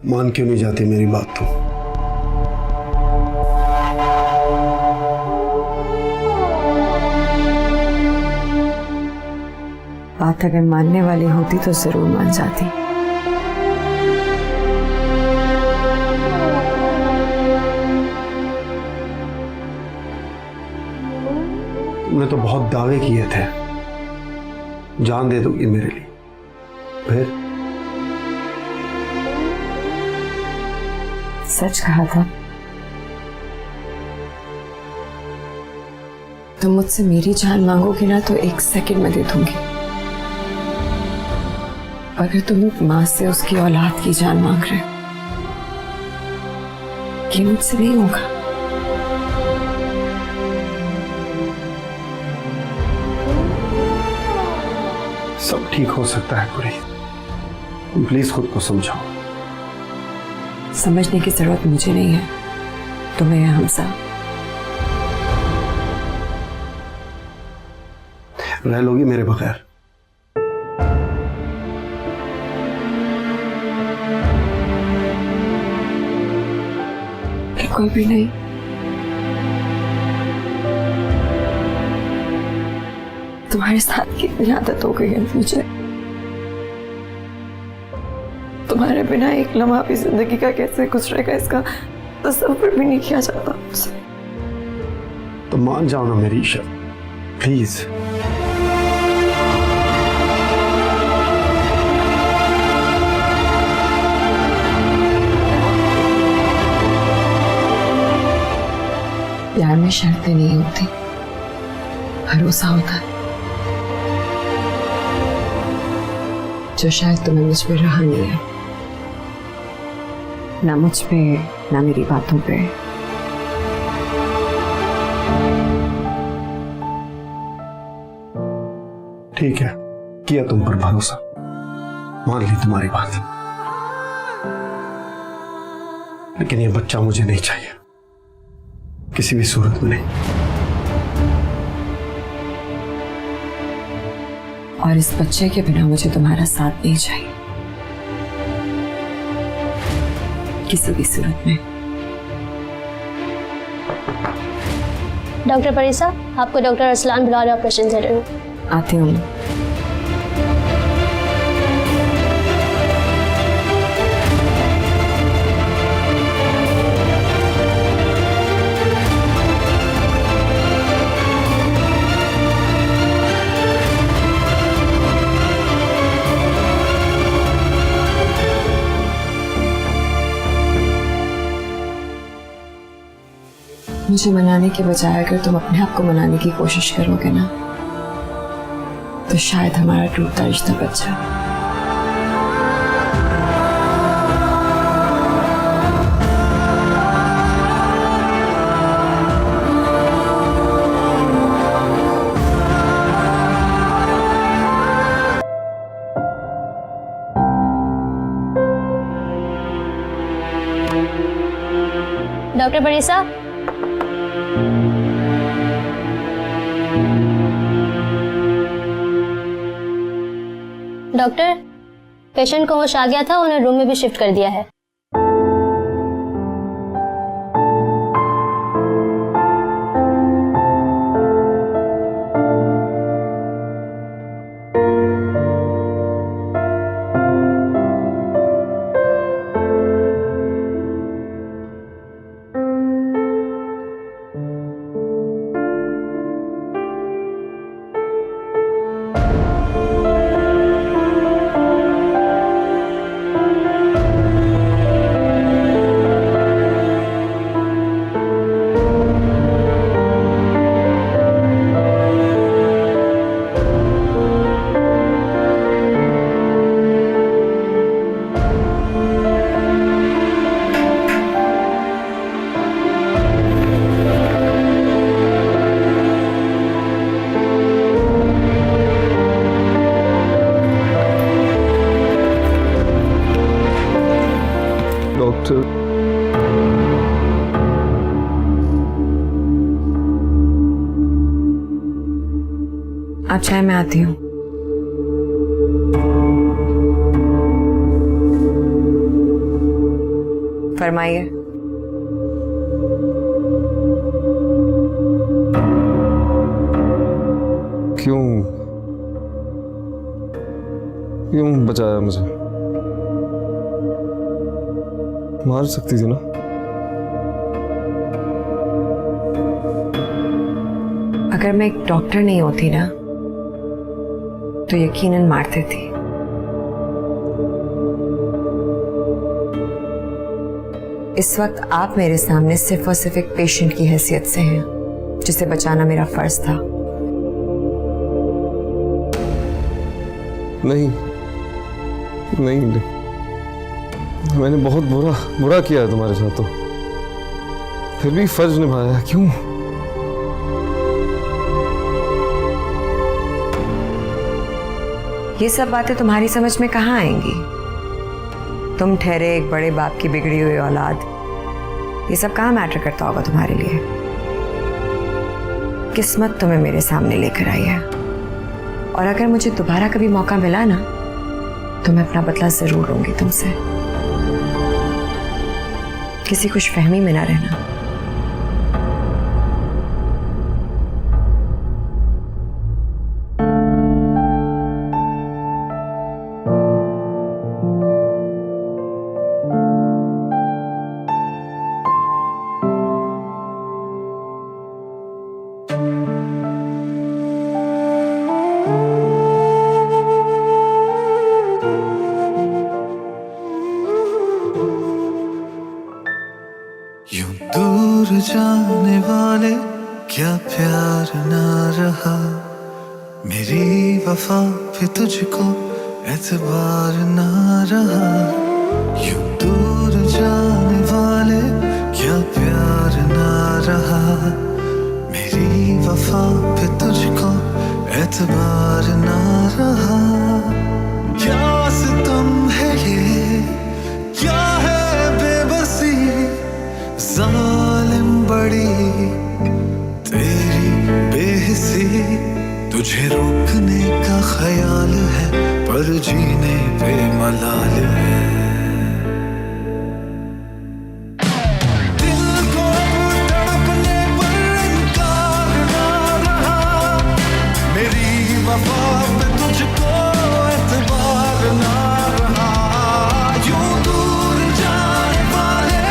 मान क्यों नहीं जाती मेरी बात तो? बात अगर मानने वाली होती तो जरूर मान जाती। तुमने तो बहुत दावे किए थे, जान दे दोगी मेरे लिए, फिर? सच कहा था। तुम मुझसे मेरी जान मांगोगे ना तो 1 सेकंड में दे दूंगी। अगर तुम एक मां से उसकी औलाद की जान मांग रहे हो, ये मुझसे नहीं होगा। सब ठीक हो सकता है पूरी, तुम प्लीज खुद को समझाओ। समझने की जरूरत मुझे नहीं है, तुम्हें है हमसा। रह लोगी मेरे बगैर? बिल्कुल भी नहीं। तुम्हारे साथ की इतनी आदत हो गई है मुझे, तुम्हारे बिना एक लम्हा भी जिंदगी का कैसे गुजरेगा इसका तस्वीर भी नहीं किया जाता मुझसे। तो मान जाओ ना मेरी ईशा, प्लीज। प्यार में शर्तें नहीं होती, भरोसा होता है, जो शायद तुम्हें मुझ पे रहा नहीं है। ना मुझ पे, ना मेरी बातों पे। ठीक है, किया तुम पर भरोसा, मान ली तुम्हारी बात, लेकिन ये बच्चा मुझे नहीं चाहिए, किसी भी सूरत में नहीं। और इस बच्चे के बिना मुझे तुम्हारा साथ नहीं चाहिए, किसी भी सूरत में। डॉक्टर परीसा, आपको डॉक्टर अरसलान बुला रहे ऑपरेशन थिएटर में। आती हूँ। मुझे मनाने के बजाय अगर तुम अपने आप को मनाने की कोशिश करोगे ना, तो शायद हमारा टूटता रिश्ता बच जाए। डॉक्टर परीसा, डॉक्टर, पेशेंट को होश आ गया था, उन्हें रूम में भी शिफ्ट कर दिया है। डॉक्टर, आप चाहे, मैं आती हूँ। फरमाइए। क्यों क्यों बचाया मुझे? मार सकती थी ना। अगर मैं एक डॉक्टर नहीं होती ना तो यकीनन मारती थी। इस वक्त आप मेरे सामने सिर्फ और सिर्फ एक पेशेंट की हैसियत से हैं, जिसे बचाना मेरा फर्ज था। नहीं नहीं, मैंने बहुत बुरा किया है तुम्हारे साथ, तो फिर भी फर्ज निभाया। क्यों? ये सब बातें तुम्हारी समझ में कहाँ आएंगी? तुम ठहरे एक बड़े बाप की बिगड़ी हुई औलाद, ये सब कहाँ मैटर करता होगा तुम्हारे लिए? किस्मत तुम्हें मेरे सामने लेकर आई है, और अगर मुझे दोबारा कभी मौका मिला ना तो मैं अपना बदला जरूर लूंगी तुमसे। किसी खुशफहमी में ना रहना। यूं दूर जाने वाले क्या प्यार ना रहा, मेरी वफा पे तुझको एतबार ना रहा। यूं दूर जाने वाले क्या प्यार ना रहा, मेरी वफा पे तुझको एतबार ना रहा। क्या सितम है ये, क्या है बेबसी, जालिम बड़ी तेरी बेहिसी। तुझे रोकने का ख्याल है पर जीने पे मलाल है। दिल को तड़पने पर इनकार ना रहा, मेरी वफा पे तुझको एतबार ना रहा। यूं दूर जाने वाले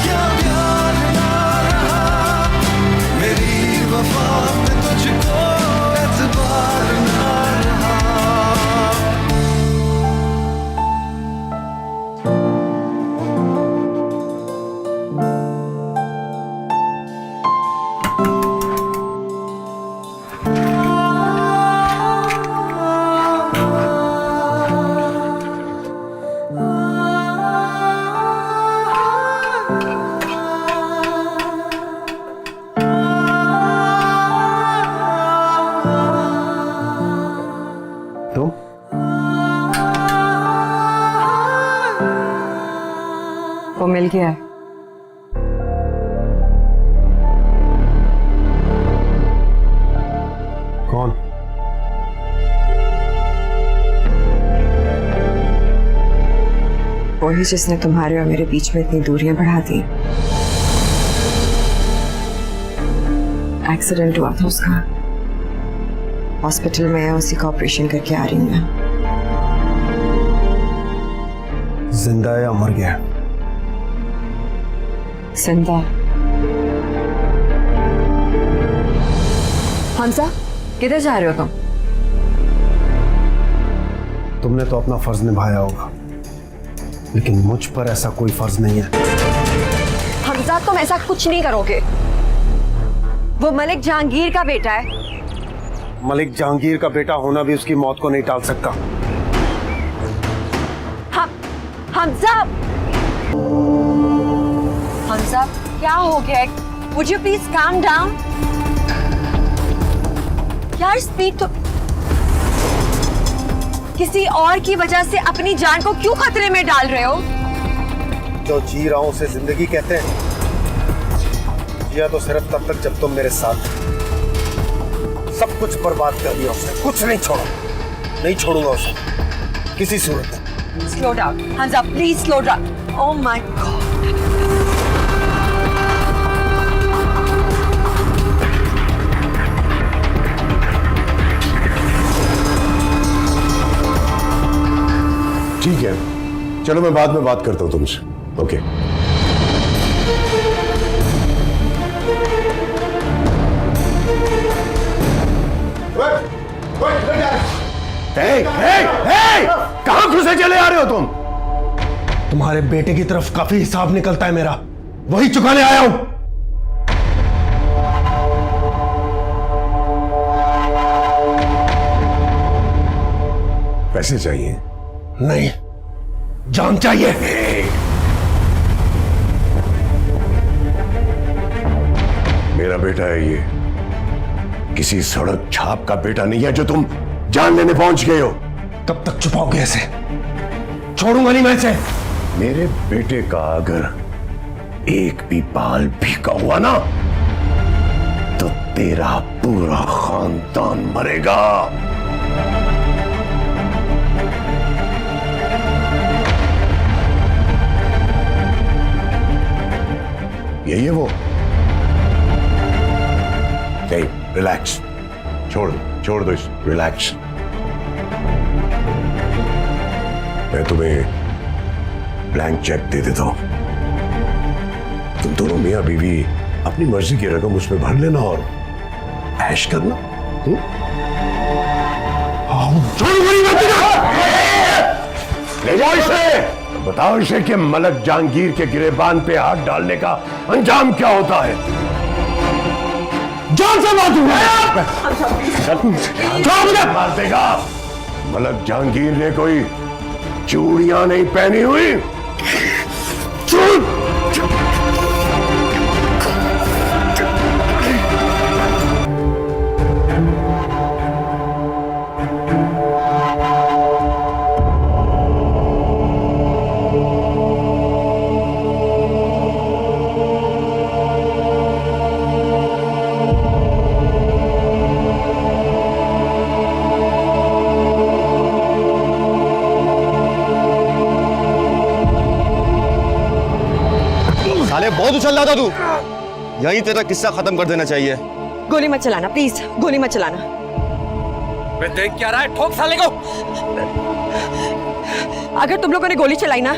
क्या प्यार ना रहा, मेरी वफा पे तुझको एतबार ना रहा। तुम वो मिल गया है। कौन? वही जिसने तुम्हारे और मेरे बीच में इतनी दूरियां बढ़ा दी। एक्सीडेंट हुआ था उसका, हॉस्पिटल में है, उसी का ऑपरेशन करके आ रही हूं मैं। जिंदा है या मर गया? जिंदा। हमजा, किधर जा रहे हो तुम? तुमने तो अपना फर्ज निभाया होगा, लेकिन मुझ पर ऐसा कोई फर्ज नहीं है। हमजा, तुम ऐसा कुछ नहीं करोगे। वो मलिक जहांगीर का बेटा है। मलिक जहांगीर का बेटा होना भी उसकी मौत को नहीं टाल सकता। हमजा, हमजा, क्या हो गया? Would you please calm down? यार, स्पीड तो किसी और की वजह से अपनी जान को क्यों खतरे में डाल रहे हो? जो जी रहा हूं उसे जिंदगी कहते हैं। जिया तो सिर्फ तब तक जब तुम मेरे साथ थे। सब कुछ बर्बाद कर दिया उसने, कुछ नहीं छोड़ा। नहीं छोड़ूंगा उसे किसी सूरत में। Slow down, Hamza, please slow down. Oh my God. ठीक है, चलो मैं बाद में बात करता हूं तुमसे। ओके। कहां घुसे चले आ रहे हो तुम? तुम्हारे बेटे की तरफ काफी हिसाब निकलता है मेरा, वही चुकाने आया हूं। पैसे चाहिए? नहीं, जान चाहिए। मेरा बेटा है ये, किसी सड़क छाप का बेटा नहीं है जो तुम जान लेने पहुंच गए हो। कब तक छुपाओगे इसे? छोड़ूंगा नहीं मैं इसे। मेरे बेटे का अगर एक भी बाल भीगा हुआ ना तो तेरा पूरा खानदान मरेगा। यही है वो? नहीं, रिलैक्स, छोड़ दो इस, रिलैक्स। मैं तुम्हें ब्लैंक चेक दे देता हूं, तुम दोनों मियां बीवी अपनी मर्जी की रकम उसमें भर लेना और ऐश करना। ले जाओ इसे, बताओ इसे कि मलक जहांगीर के गिरेबान पे हाथ डालने का अंजाम क्या होता है। जान से मार देगा। मलक जहांगीर ने कोई चूड़ियां नहीं पहनी हुई। साले बहुत उछल रहा था तू, यही तेरा किस्सा खत्म कर देना चाहिए। गोली मत चलाना प्लीज, गोली मत चलाना। मैं देख क्या रहा है, ठोक साले को। अगर तुम लोगों ने गोली चलाई ना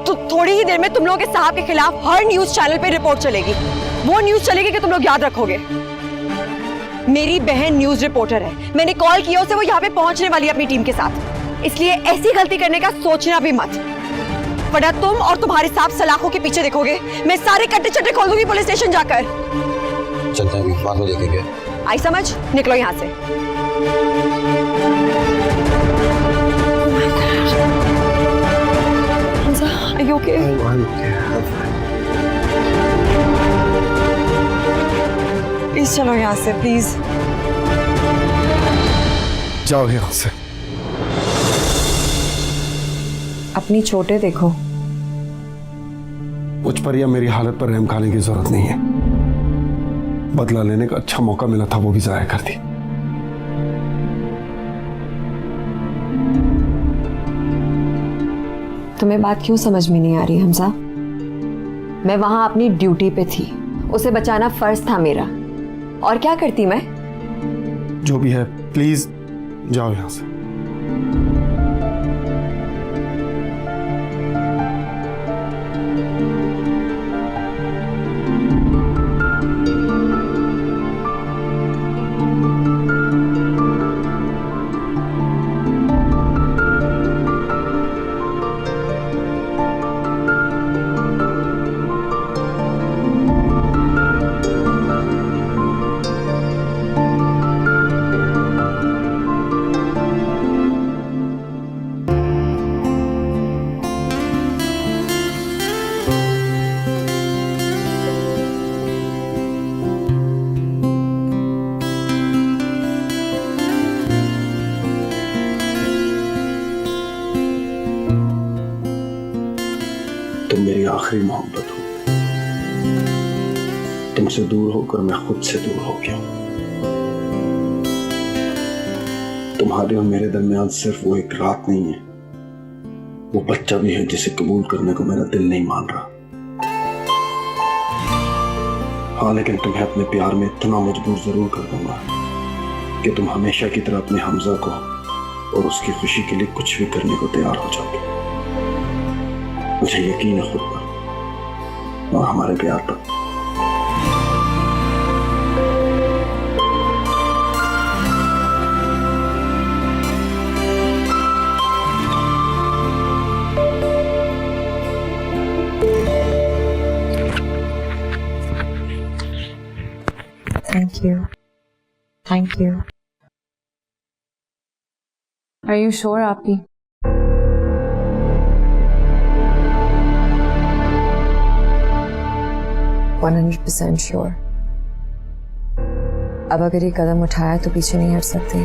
तो थोड़ी ही देर में तुम लोगों के साहब के खिलाफ हर न्यूज चैनल पे रिपोर्ट चलेगी। वो न्यूज चलेगी कि तुम लोग याद रखोगे। मेरी बहन न्यूज रिपोर्टर है, मैंने कॉल किया उसे, वो यहाँ पे पहुंचने वाली है अपनी टीम के साथ, इसलिए ऐसी गलती करने का सोचना भी मत, वरना तुम और तुम्हारे साहब सलाखों के पीछे देखोगे। मैं सारे कट्टे चट्टे खोल दूंगी पुलिस स्टेशन जाकर। चलते हैं, बाद में देखेंगे। आई समझ, निकलो यहाँ से। Are you okay? प्लीज चलो यहाँ से, प्लीज जाओ यहाँ से। अपनी चोटें देखो। मुझ पर या मेरी हालत पर रहम खाने की जरूरत नहीं है। बदला लेने का अच्छा मौका मिला था, वो भी जाया कर दी। तुम्हें बात क्यों समझ में नहीं आ रही हमजा? मैं वहां अपनी ड्यूटी पे थी, उसे बचाना फर्ज था मेरा, और क्या करती मैं? जो भी है प्लीज जाओ यहां से। तुम मेरी आखिरी मोहब्बत हो। तुमसे दूर होकर मैं खुद से दूर हो गया। तुम्हारे और मेरे दरमियान सिर्फ वो एक रात नहीं है, वो बच्चा भी है जिसे कबूल करने को मेरा दिल नहीं मान रहा। हाँ, लेकिन तुम्हें अपने प्यार में इतना मजबूर जरूर कर दूंगा कि तुम हमेशा की तरह अपने हमजा को और उसकी खुशी के लिए कुछ भी करने को तैयार हो जाओगे। मुझे यकीन है खुद पर और हमारे प्यार पर। Thank you. Thank you. Are you sure, Api? %100% sure. अब अगर ये कदम उठाया तो पीछे नहीं हट सकती।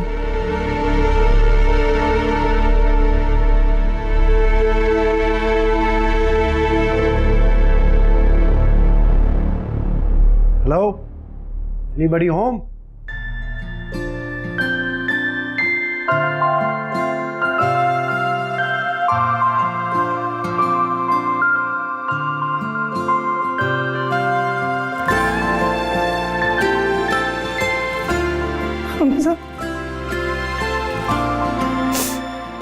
Hello, anybody home?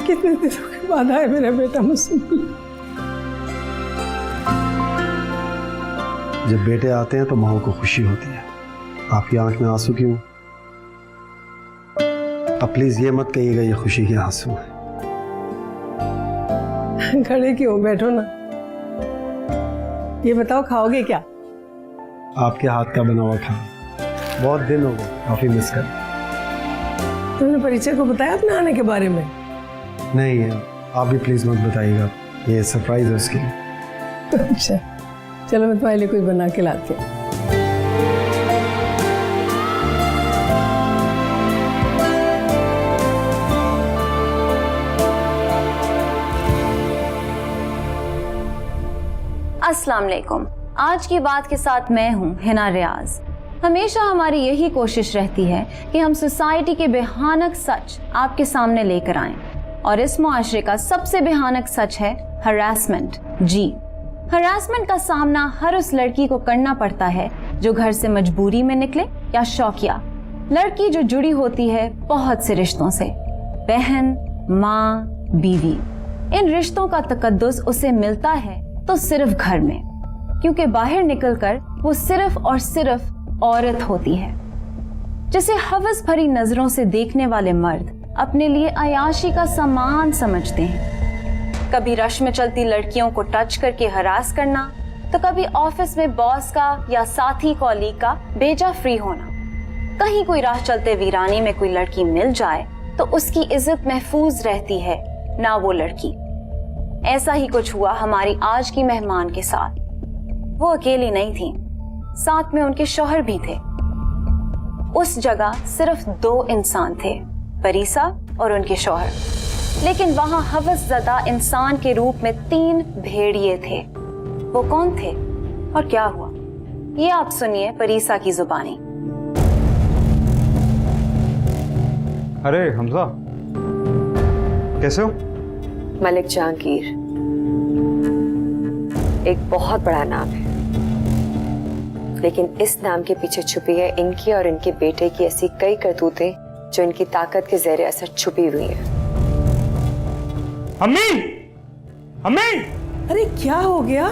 कितने दिनों के बाद आए मेरा बेटा मुझसे। जब बेटे आते हैं तो माँ को खुशी होती है। आपकी आंख में आंसू क्यों? अब प्लीज ये मत कहिएगा ये खुशी के आंसू हैं। खड़े क्यों, बैठो ना। ये बताओ खाओगे क्या? आपके हाथ का बना हुआ खाना, बहुत दिन हो गए, काफी मिस कर। तुमने परिचय को बताया अपने आने के बारे में? नहीं है, आप भी प्लीज मत बताइएगा, ये सरप्राइज है उसके लिए। अच्छा चलो, मैं तुम्हारे लिए कुछ बना के लाती हूँ। अस्सलाम वालेकुम। आज की बात के साथ मैं हूँ हिना रियाज। हमेशा हमारी यही कोशिश रहती है कि हम सोसाइटी के भयानक सच आपके सामने लेकर आएं, और इस मुआशरे का सबसे भयानक सच है हरासमेंट। जी, हरासमेंट का सामना हर उस लड़की को करना पड़ता है जो घर से मजबूरी में निकले या शौकिया। लड़की जो जुड़ी होती है बहुत से रिश्तों से, बहन, माँ, बीवी। इन रिश्तों का तकद्दुस उसे मिलता है तो सिर्फ घर में, क्योंकि बाहर निकलकर वो सिर्फ और सिर्फ औरत होती है, जिसे हवस भरी नजरों से देखने वाले मर्द अपने लिए अयाशी का सामान समझते हैं। कभी रश में चलती लड़कियों को टच करके हरास करना, तो कभी ऑफिस में बॉस का या साथी कॉलीग का बेजा फ्री होना। कहीं कोई राह चलते वीरानी में कोई लड़की मिल जाए तो उसकी इज्जत महफूज रहती है, ना वो लड़की। ऐसा ही कुछ हुआ हमारी आज की मेहमान के साथ। वो अकेली नहीं थी, साथ में उनके शौहर भी थे। उस जगह सिर्फ 2 इंसान थे, परीसा और उनके शौहर। लेकिन वहां हवसज़दा इंसान के रूप में 3 भेड़िए थे। वो कौन थे और क्या हुआ, ये आप सुनिए परीसा की जुबानी। अरे हमजा, कैसे हो? मलिक जहांगीर एक बहुत बड़ा नाम है, लेकिन इस नाम के पीछे छुपी है इनकी और इनके बेटे की ऐसी कई करतूतें जो इनकी ताकत के ज़ेरे असर छुपी हुई है। अम्मी! अम्मी! अरे क्या हो गया?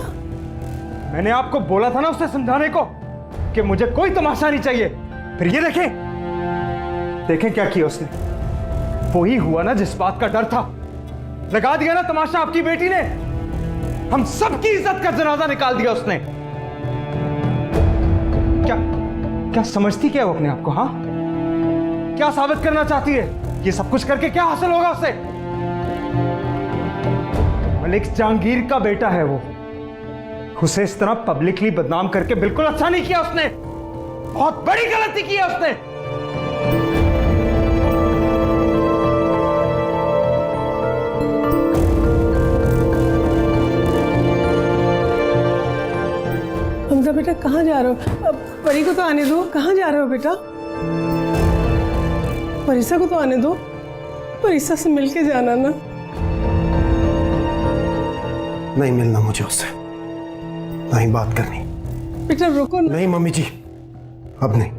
मैंने आपको बोला था ना उसे समझाने को कि मुझे कोई तमाशा नहीं चाहिए। फिर ये देखें क्या किया उसने। वो ही हुआ ना जिस बात का डर था। लगा दिया ना तमाशा आपकी बेटी ने। हम सबकी इज्जत का जनाजा निकाल दिया उसने। क्या समझती क्या वो अपने आप को? हाँ, क्या साबित करना चाहती है? ये सब कुछ करके क्या हासिल होगा उसे? मलिक जहांगीर का बेटा है वो। उसे इस तरह पब्लिकली बदनाम करके बिल्कुल अच्छा नहीं किया उसने। बहुत बड़ी गलती की है उसने। हमजा बेटा कहाँ जा रहे हो? परी को तो आने दो। कहाँ जा रहे हो बेटा? परीसा को तो आने दो। परीसा से मिलके जाना ना। नहीं मिलना मुझे उससे, नहीं बात करनी। बेटा रुको ना। नहीं मम्मी जी, अब नहीं।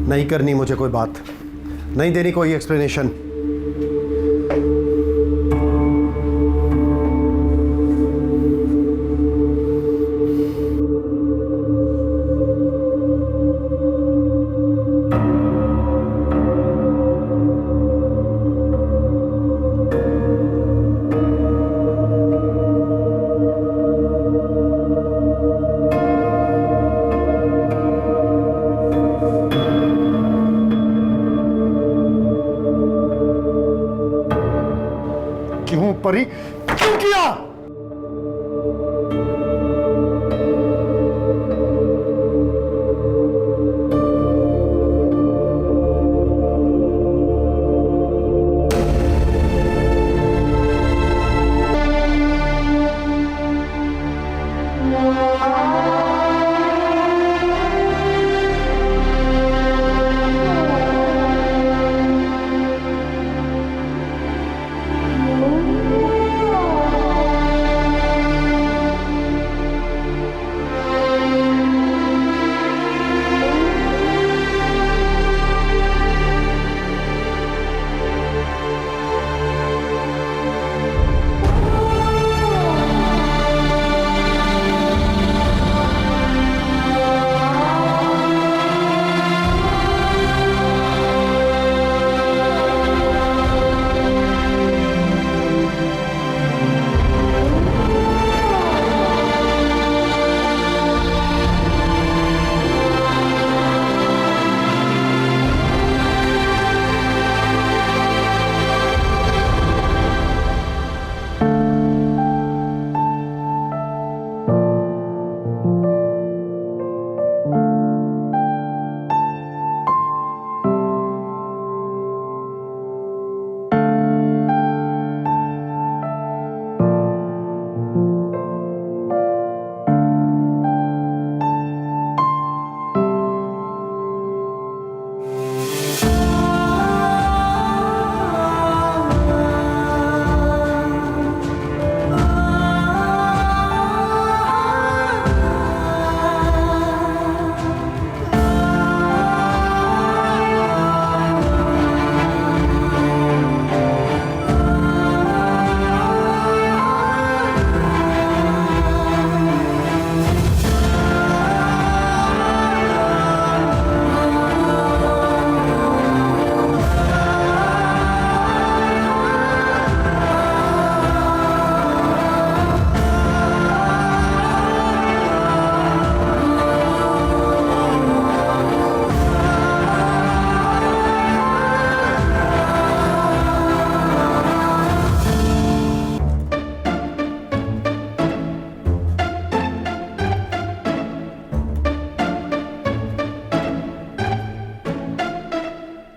नहीं करनी मुझे कोई बात, नहीं देनी कोई एक्सप्लेनेशन। क्यों परी, क्यों किया?